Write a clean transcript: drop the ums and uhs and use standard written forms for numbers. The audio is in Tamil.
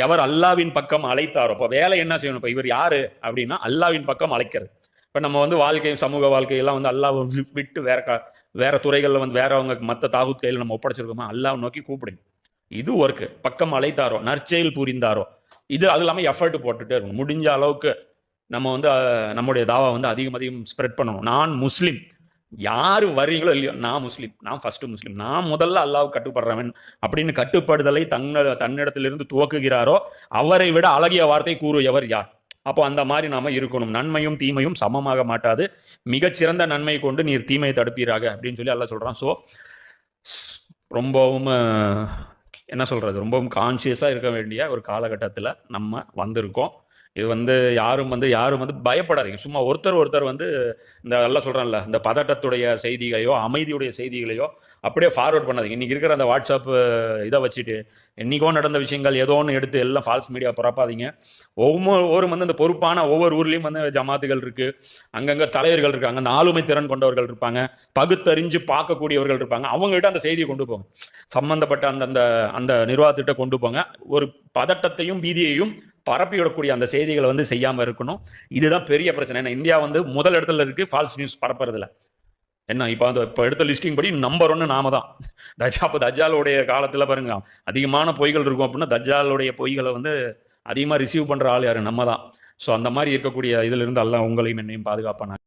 எவர் அல்லாவின் பக்கம் அழைத்தாரோ, இப்போ வேலை என்ன செய்யணும்? இப்போ இவர் யாரு அப்படின்னா அல்லாவின் பக்கம் அழைக்கிறது. இப்போ நம்ம வந்து வாழ்க்கை, சமூக வாழ்க்கையெல்லாம் வந்து அல்லாவை விட்டு வேற துறைகளில் வந்து வேறவங்க மற்ற தாகுத் கையில் நம்ம ஒப்படைச்சிருக்கோமா? அல்லாவை நோக்கி கூப்பிடுங்க. இது ஒர்க்கு. பக்கம் அழைத்தாரோ, நற்செயல் புரிந்தாரோ, இது அது இல்லாமல் எஃபர்ட் போட்டுட்டே இருக்கணும். முடிஞ்ச அளவுக்கு நம்ம வந்து நம்முடைய தாவா வந்து அதிகம் ஸ்ப்ரெட் பண்ணணும். நான் முஸ்லீம், யாரு வர்றீங்களோ இல்லையோ, நான் முஸ்லீம், நான் ஃபர்ஸ்ட் முஸ்லீம், நான் முதல்ல அல்லாஹ்வுக்கு கட்டுப்படுறவன் அப்படின்னு கட்டுப்படுதலை தன்னிடத்திலிருந்து துவக்குகிறாரோ அவரை விட அழகிய வார்த்தை கூறுயவர் யார்? அப்போ அந்த மாதிரி நாம இருக்கணும். நன்மையும் தீமையும் சமமாக மாட்டாது, மிகச்சிறந்த நன்மை கொண்டு நீர் தீமையை தடுப்பீராக அப்படின்னு சொல்லி அல்லாஹ் சொல்றான். ஸோ ரொம்பவும் என்ன சொல்றது, ரொம்பவும் கான்சியஸாக இருக்க வேண்டிய ஒரு காலகட்டத்தில் நம்ம வந்திருக்கோம். இது வந்து யாரும் வந்து பயப்படாதீங்க. சும்மா ஒருத்தர் வந்து இந்த எல்லாம் சொல்கிறேன்ல, இந்த பதட்டத்துடைய செய்திகளையோ அமைதியுடைய செய்திகளையோ அப்படியே ஃபார்வர்ட் பண்ணாதீங்க. இன்றைக்கி இருக்கிற அந்த வாட்ஸ்அப் இதை வச்சுட்டு என்றைக்கோ நடந்த விஷயங்கள் ஏதோ ஒன்று எடுத்து எல்லாம் ஃபால்ஸ் மீடியா பரப்பாதீங்க. ஒவ்வொரு வந்து இந்த பொறுப்பான ஒவ்வொரு ஊர்லேயும் வந்து ஜமாத்துகள் இருக்குது, அங்கங்கே தலைவர்கள் இருக்காங்க, அந்த ஆளுமை திறன் கொண்டவர்கள் இருப்பாங்க, பகுத்தறிஞ்சு பார்க்கக்கூடியவர்கள் இருப்பாங்க. அவங்ககிட்ட அந்த செய்தியை கொண்டு போங்க, சம்பந்தப்பட்ட அந்த அந்த நிர்வாகத்திட்ட கொண்டு போங்க. ஒரு பதட்டத்தையும் பீதியையும் பரப்பிவிடக்கூடிய அந்த செய்திகளை வந்து செய்யாமல் இருக்கணும். இதுதான் பெரிய பிரச்சனை. ஏன்னா இந்தியா வந்து முதல் இடத்துல இருக்கு ஃபால்ஸ் நியூஸ் பரப்புறதுல. என்ன இப்போ எடுத்த லிஸ்டிங் படி நம்பர் 1 நாம தான். தஜ்ஜாலுடைய காலத்தில் பாருங்க, அதிகமான பொய்கள் இருக்கும் அப்படின்னா தஜ்ஜாலுடைய பொய்களை வந்து அதிகமாக ரிசீவ் பண்ணுற ஆள் யாரு? நம்ம தான். ஸோ அந்த மாதிரி இருக்கக்கூடிய இதிலிருந்து அல்லாஹ் உங்களையும் என்னையும் பாதுகாப்பான